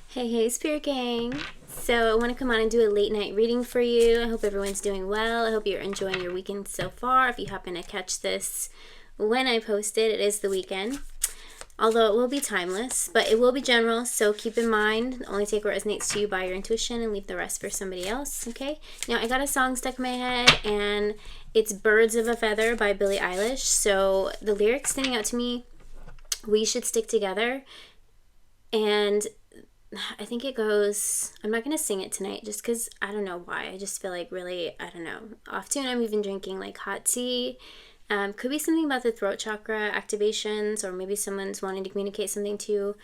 Hey, Spirit Gang. So I want to come on and do a late night reading for you. I hope everyone's doing well. I hope you're enjoying your weekend so far. If you happen to catch this when I post it, it is the weekend. Although it will be timeless, but it will be general, so keep in mind, only take what resonates to you by your intuition and leave the rest for somebody else, okay? Now, I got a song stuck in my head, and it's Birds of a Feather by Billie Eilish. So the lyrics standing out to me, we should stick together, and I think it goes, I'm not going to sing it tonight just because I don't know why. I just feel like really, I don't know, off tune. I'm even drinking like hot tea. Could be something about the throat chakra activations, or maybe someone's wanting to communicate something to you.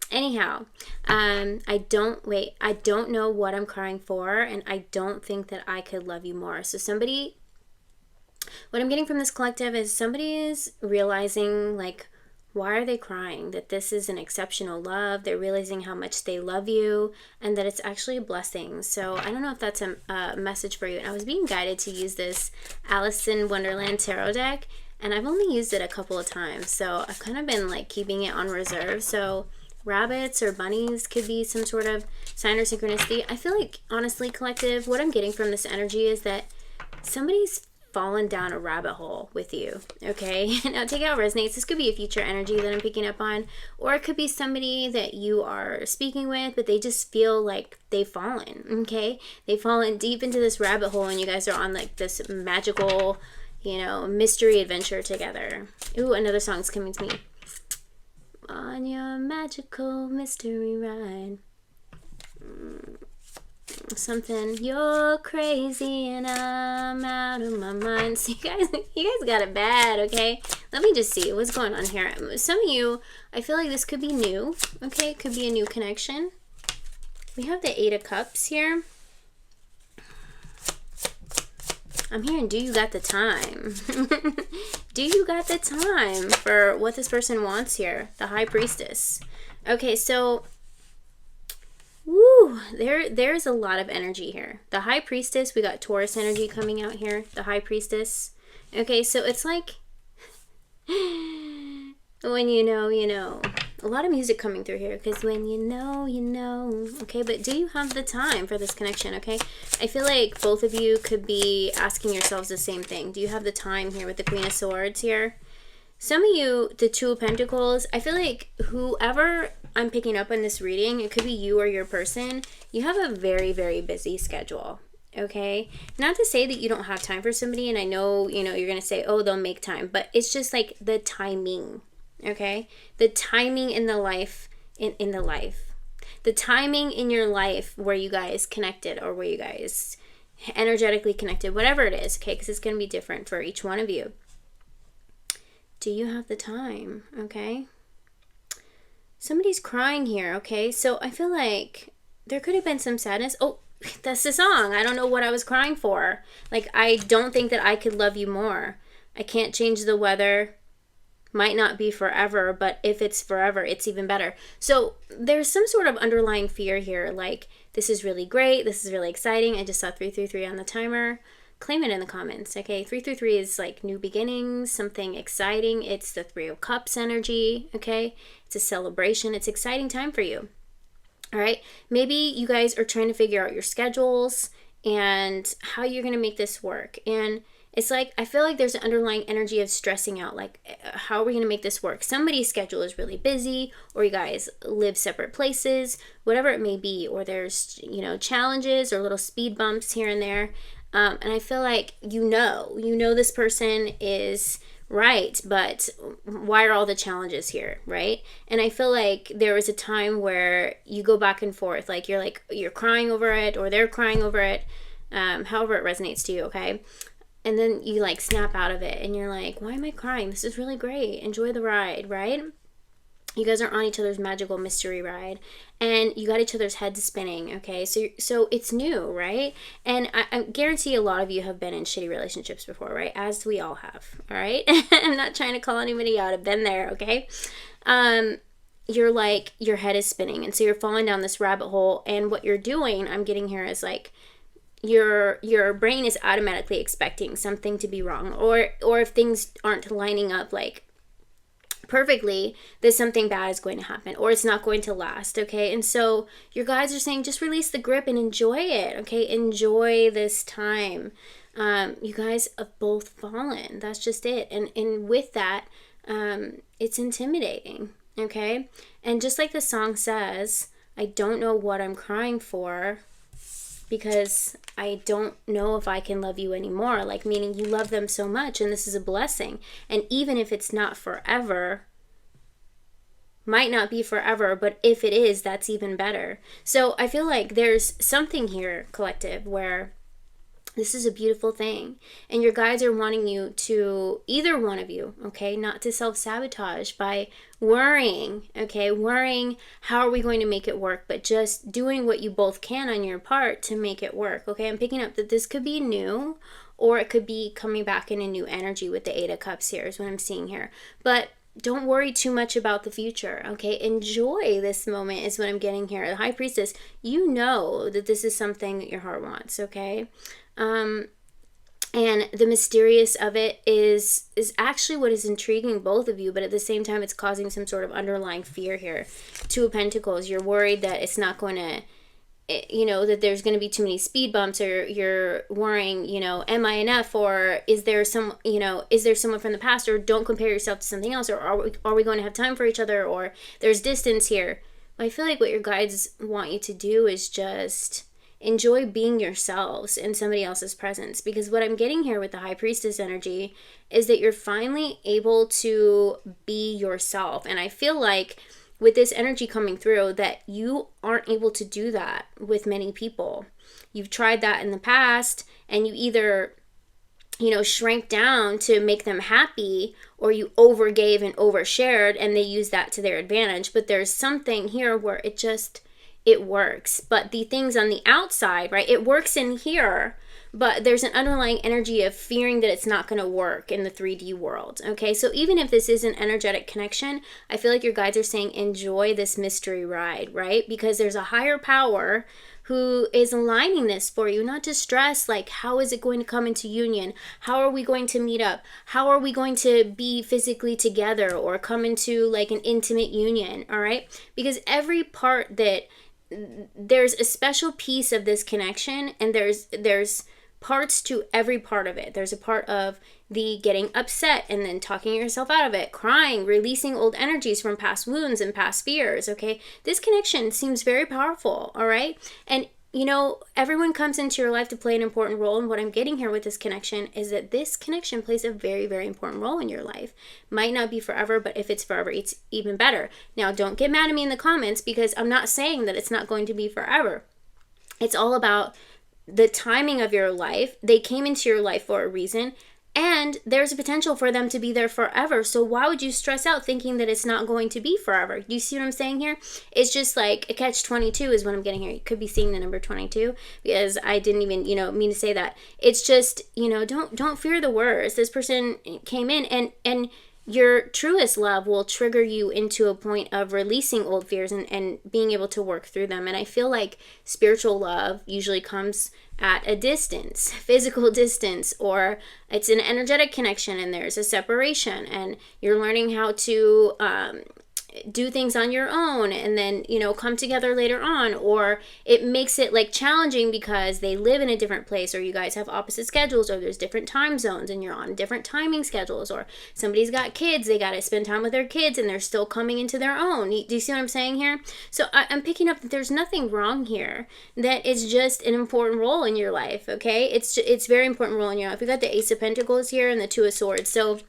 Anyhow, I don't know what I'm crying for, and I don't think that I could love you more. So what I'm getting from this collective is somebody is realizing, like, why are they crying? That this is an exceptional love. They're realizing how much they love you and that it's actually a blessing. So I don't know if that's a message for you. And I was being guided to use this Alice in Wonderland tarot deck, and I've only used it a couple of times. So I've kind of been like keeping it on reserve. So rabbits or bunnies could be some sort of sign or synchronicity. I feel like, honestly, collective, what I'm getting from this energy is that somebody's fallen down a rabbit hole with you, okay? Now take it how it resonates. This could be a future energy that I'm picking up on, or it could be somebody that you are speaking with, but they just feel like they've fallen, okay? They've fallen deep into this rabbit hole, and you guys are on like this magical, mystery adventure together. Ooh, another song's coming to me. On your magical mystery ride. Something, you're crazy and I'm out of my mind. So you guys got it bad, okay? Let me just see what's going on here. Some of you, I feel like this could be new, okay? It could be a new connection. We have the Eight of Cups here. I'm hearing, do you got the time? Do you got the time for what this person wants here? The High Priestess. Okay, so woo, there's a lot of energy here. The High Priestess, we got Taurus energy coming out here. The High Priestess. Okay, so it's like when you know, you know. A lot of music coming through here, because when you know, you know. Okay, but do you have the time for this connection, okay? I feel like both of you could be asking yourselves the same thing. Do you have the time here with the Queen of Swords here? Some of you, the Two of Pentacles, I feel like whoever I'm picking up in this reading, it could be you or your person, you have a very, very busy schedule, okay? Not to say that you don't have time for somebody, and I know, you're going to say, oh, they'll make time, but it's just like the timing, okay? The timing in the life, in the life. The timing in your life where you guys connected, or where you guys energetically connected, whatever it is, okay? Because it's going to be different for each one of you. Do you have the time? Okay. Somebody's crying here. Okay. So I feel like there could have been some sadness. Oh, that's the song. I don't know what I was crying for. Like, I don't think that I could love you more. I can't change the weather. Might not be forever, but if it's forever, it's even better. So there's some sort of underlying fear here. Like, this is really great. This is really exciting. I just saw 333 on the timer. Claim it in the comments, okay? 333 is like new beginnings, something exciting. It's the Three of Cups energy, okay? It's a celebration. It's exciting time for you, all right? Maybe you guys are trying to figure out your schedules and how you're going to make this work. And it's like, I feel like there's an underlying energy of stressing out, like, how are we going to make this work? Somebody's schedule is really busy, or you guys live separate places, whatever it may be, or there's, challenges or little speed bumps here and there. And I feel like you know this person is right, but why are all the challenges here, right? And I feel like there was a time where you go back and forth, like you're crying over it, or they're crying over it, however it resonates to you, okay? And then you like snap out of it, and you're like, why am I crying? This is really great. Enjoy the ride, right? You guys are on each other's magical mystery ride, and you got each other's heads spinning, okay? So it's new, right? And I guarantee a lot of you have been in shitty relationships before, right? As we all have, all right? I'm not trying to call anybody out. I've been there, okay? You're like, your head is spinning, and so you're falling down this rabbit hole, and what you're doing, I'm getting here, is like, your brain is automatically expecting something to be wrong, or if things aren't lining up, like, perfectly that something bad is going to happen or it's not going to last, okay? And so your guides are saying just release the grip and enjoy it, okay? Enjoy this time. You guys have both fallen. That's just it. And with that, it's intimidating, okay? And just like the song says, I don't know what I'm crying for because I don't know if I can love you anymore. Like, meaning you love them so much and this is a blessing. And even if it's not forever, might not be forever, but if it is, that's even better. So I feel like there's something here, collective, where this is a beautiful thing. And your guides are wanting you to, either one of you, okay, not to self-sabotage by worrying, okay, worrying how are we going to make it work, but just doing what you both can on your part to make it work, okay? I'm picking up that this could be new, or it could be coming back in a new energy with the Eight of Cups here is what I'm seeing here. But don't worry too much about the future, okay? Enjoy this moment is what I'm getting here. The High Priestess, you know that this is something that your heart wants, okay? And the mysterious of it is actually what is intriguing both of you, but at the same time, it's causing some sort of underlying fear here. Two of Pentacles, you're worried that it's not going to, you know, that there's going to be too many speed bumps, or you're worrying, you know, am I enough, or is there some, you know, is there someone from the past, or don't compare yourself to something else, or are we going to have time for each other, or there's distance here. I feel like what your guides want you to do is just enjoy being yourselves in somebody else's presence, because what I'm getting here with the High Priestess energy is that you're finally able to be yourself. And I feel like with this energy coming through that you aren't able to do that with many people. You've tried that in the past and you either, you know, shrank down to make them happy, or you overgave and overshared and they use that to their advantage. But there's something here where it works. But the things on the outside, right, it works in here, but there's an underlying energy of fearing that it's not going to work in the 3D world, okay? So even if this is an energetic connection, I feel like your guides are saying enjoy this mystery ride, right? Because there's a higher power who is aligning this for you, not to stress, like, how is it going to come into union? How are we going to meet up? How are we going to be physically together or come into like an intimate union, all right? Because every part that there's a special piece of this connection, and there's parts to every part of it. There's a part of the getting upset and then talking yourself out of it, crying, releasing old energies from past wounds and past fears, okay? This connection seems very powerful, all right? And you know, everyone comes into your life to play an important role, and what I'm getting here with this connection is that this connection plays a very, very important role in your life. Might not be forever, but if it's forever, it's even better. Now, don't get mad at me in the comments, because I'm not saying that it's not going to be forever. It's all about the timing of your life. They came into your life for a reason, and there's a potential for them to be there forever. So why would you stress out thinking that it's not going to be forever? Do you see what I'm saying here? It's just like a catch-22 is what I'm getting here. You could be seeing the number 22, because I didn't even, you know, mean to say that. It's just, you know, don't fear the worst. This person came in, and your truest love will trigger you into a point of releasing old fears and being able to work through them. And I feel like spiritual love usually comes at a distance, physical distance, or it's an energetic connection and there's a separation and you're learning how to do things on your own and then, you know, come together later on, or it makes it like challenging because they live in a different place, or you guys have opposite schedules, or there's different time zones and you're on different timing schedules, or somebody's got kids, they got to spend time with their kids and they're still coming into their own. Do you see what I'm saying here? So I'm picking up that there's nothing wrong here, that it's just an important role in your life, okay? It's very important role in your life. We got the Ace of Pentacles here and the Two of Swords. So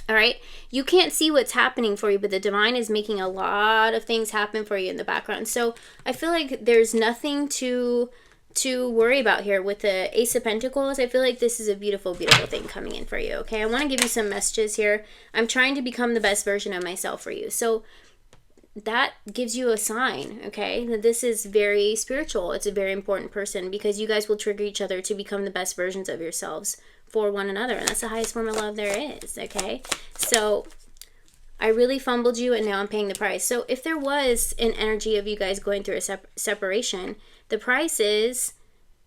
all right, you can't see what's happening for you, but the divine is making a lot of things happen for you in the background. So I feel like there's nothing to worry about here with the Ace of Pentacles. I feel like this is a beautiful, beautiful thing coming in for you, okay? I want to give you some messages here. I'm trying to become the best version of myself for you. So that gives you a sign, okay, that this is very spiritual. It's a very important person, because you guys will trigger each other to become the best versions of yourselves for one another, and that's the highest form of love there is, okay? So I really fumbled you, and now I'm paying the price. So if there was an energy of you guys going through a separation, the price is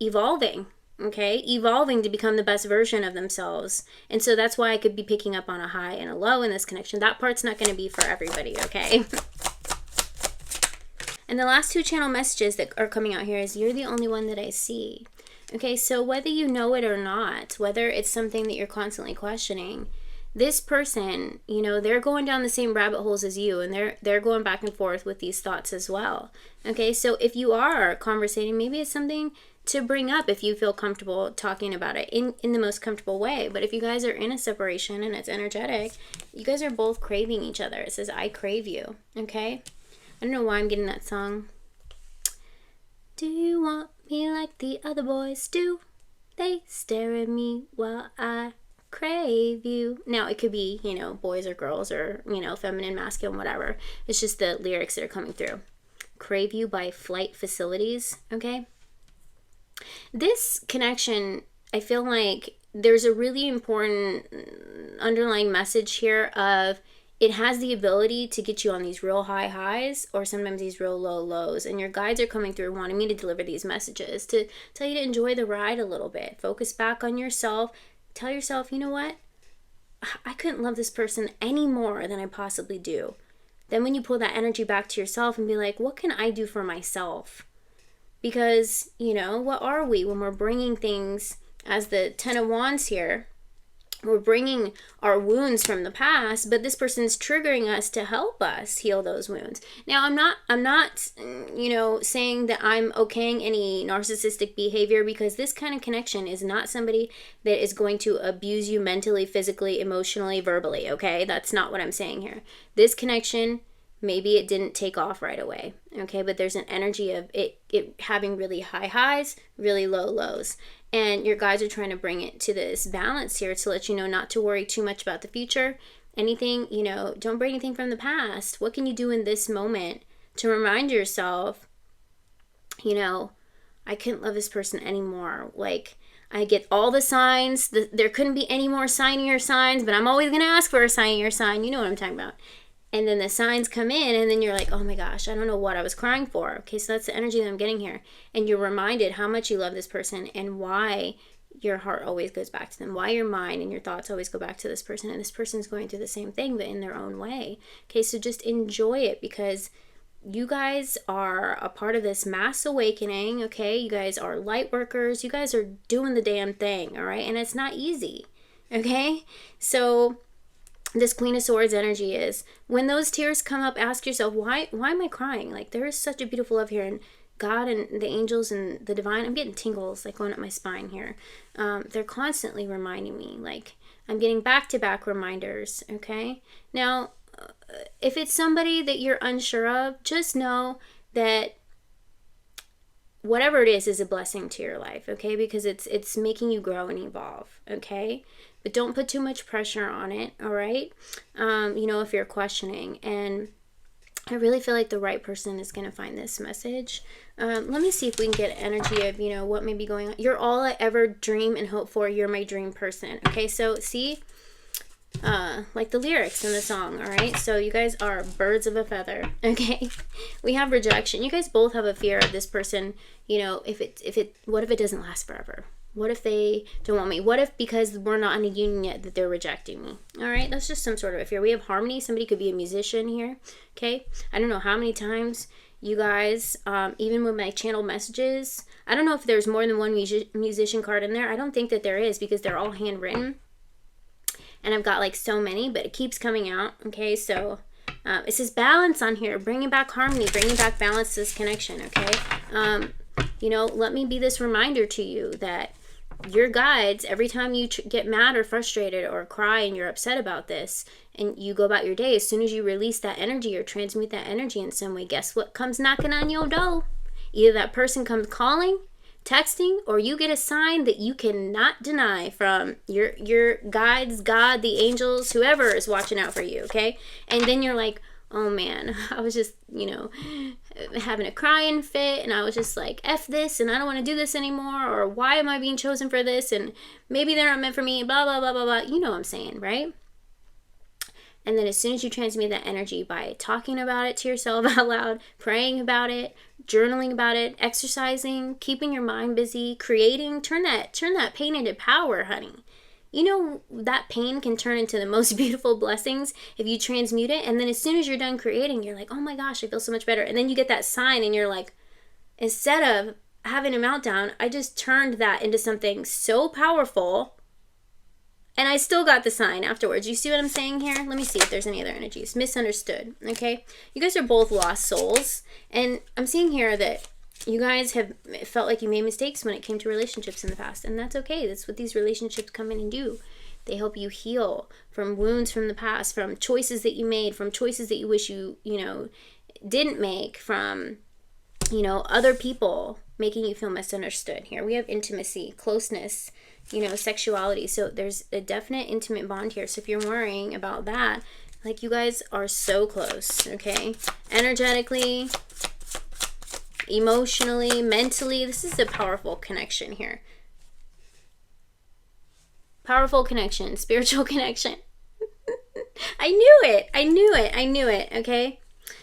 evolving, okay? Evolving to become the best version of themselves. And so that's why I could be picking up on a high and a low in this connection. That part's not going to be for everybody, okay? And the last two channel messages that are coming out here is you're the only one that I see. Okay, so whether you know it or not, whether it's something that you're constantly questioning, this person, you know, they're going down the same rabbit holes as you, and they're going back and forth with these thoughts as well. Okay, so if you are conversating, maybe it's something to bring up if you feel comfortable talking about it in the most comfortable way. But if you guys are in a separation and it's energetic, you guys are both craving each other. It says, I crave you, okay? I don't know why I'm getting that song. Do you want me like the other boys do? They stare at me while I crave you. Now, it could be, you know, boys or girls or, you know, feminine, masculine, whatever. It's just the lyrics that are coming through. Crave You by Flight Facilities, okay? This connection, I feel like there's a really important underlying message here of it has the ability to get you on these real high highs or sometimes these real low lows. And your guides are coming through wanting me to deliver these messages to tell you to enjoy the ride a little bit. Focus back on yourself. Tell yourself, you know what? I couldn't love this person any more than I possibly do. Then when you pull that energy back to yourself and be like, what can I do for myself? Because, you know, what are we when we're bringing things as the Ten of Wands here? We're bringing our wounds from the past, but this person's triggering us to help us heal those wounds. Now, I'm not, you know, saying that I'm okaying any narcissistic behavior, because this kind of connection is not somebody that is going to abuse you mentally, physically, emotionally, verbally, okay? That's not what I'm saying here. This connection, maybe it didn't take off right away, okay? But there's an energy of it having really high highs, really low lows. And your guides are trying to bring it to this balance here to let you know not to worry too much about the future. Anything, you know, don't bring anything from the past. What can you do in this moment to remind yourself, you know, I couldn't love this person anymore. Like, I get all the signs. There couldn't be any more signier signs, but I'm always going to ask for a signier sign. You know what I'm talking about. And then the signs come in, and then you're like, oh my gosh, I don't know what I was crying for. Okay, so that's the energy that I'm getting here. And you're reminded how much you love this person and why your heart always goes back to them, why your mind and your thoughts always go back to this person. And this person's going through the same thing, but in their own way. Okay, so just enjoy it, because you guys are a part of this mass awakening, okay? You guys are light workers. You guys are doing the damn thing, all right? And it's not easy, okay? So this Queen of Swords energy is, when those tears come up, ask yourself, why am I crying? Like, there is such a beautiful love here, and God and the angels and the divine, I'm getting tingles like going up my spine here. They're constantly reminding me, like, I'm getting back-to-back reminders, okay? Now, if it's somebody that you're unsure of, just know that whatever it is a blessing to your life, okay? Because it's making you grow and evolve, okay? But don't put too much pressure on it, all right? You know, if you're questioning. And I really feel like the right person is going to find this message. Let me see if we can get energy of, you know, what may be going on. You're all I ever dream and hope for. You're my dream person. Okay, so see, like the lyrics in the song, all right? So you guys are birds of a feather, okay? We have rejection. You guys both have a fear of this person, you know, what if it doesn't last forever? What if they don't want me? What if, because we're not in a union yet, that they're rejecting me? All right, that's just some sort of a fear. We have harmony. Somebody could be a musician here, okay? I don't know how many times you guys, even with my channel messages, I don't know if there's more than one musician card in there. I don't think that there is, because they're all handwritten. And I've got like so many, but it keeps coming out, okay? So it says balance on here, bringing back harmony, bringing back balance to this connection, okay? You know, let me be this reminder to you that your guides, every time you get mad or frustrated or cry and you're upset about this and you go about your day, as soon as you release that energy or transmute that energy in some way, guess what comes knocking on your door? Either that person comes calling, texting, or you get a sign that you cannot deny from your guides, God, the angels, whoever is watching out for you, okay? And then you're like, oh man, I was just, you know, having a crying fit, and I was just like, F this, and I don't want to do this anymore, or why am I being chosen for this, and maybe they're not meant for me, blah, blah, blah, blah, blah. You know what I'm saying, right? And then as soon as you transmute that energy by talking about it to yourself out loud, praying about it, journaling about it, exercising, keeping your mind busy, creating, turn that pain into power, honey. You know, that pain can turn into the most beautiful blessings if you transmute it. And then as soon as you're done creating, you're like, oh my gosh, I feel so much better. And then you get that sign and you're like, instead of having a meltdown, I just turned that into something so powerful. And I still got the sign afterwards. You see what I'm saying here? Let me see if there's any other energies. Misunderstood, okay? You guys are both lost souls. And I'm seeing here that you guys have felt like you made mistakes when it came to relationships in the past. And that's okay. That's what these relationships come in and do. They help you heal from wounds from the past, from choices that you made, from choices that you wish you didn't make, from, other people making you feel misunderstood. Here we have intimacy, closeness, sexuality. So there's a definite intimate bond here. So if you're worrying about that, like, you guys are so close, okay? Energetically, emotionally, mentally, this is a powerful connection here. Powerful connection, spiritual connection. I knew it, okay?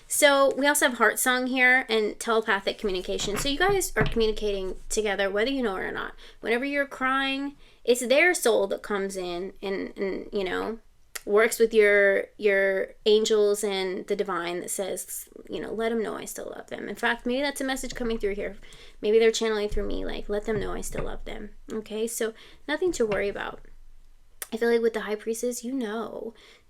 So we also have heart song here and telepathic communication. So you guys are communicating together whether you know it or not. Whenever you're crying, it's their soul that comes in and works with your angels and the divine that says, let them know I still love them. In fact, maybe that's a message coming through here. Maybe they're channeling through me, like, let them know I still love them. Okay, so nothing to worry about. I feel like with the high priestess,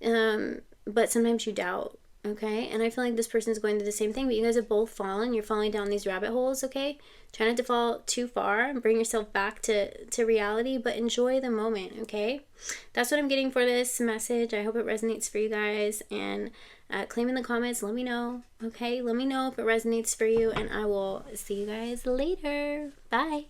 but sometimes you doubt. Okay, and I feel like this person is going through the same thing, but you guys have both fallen. You're falling down these rabbit holes, okay? Try not to fall too far and bring yourself back to reality, but enjoy the moment, okay? That's what I'm getting for this message. I hope it resonates for you guys, and claim in the comments. Let me know, okay? Let me know if it resonates for you, and I will see you guys later. Bye.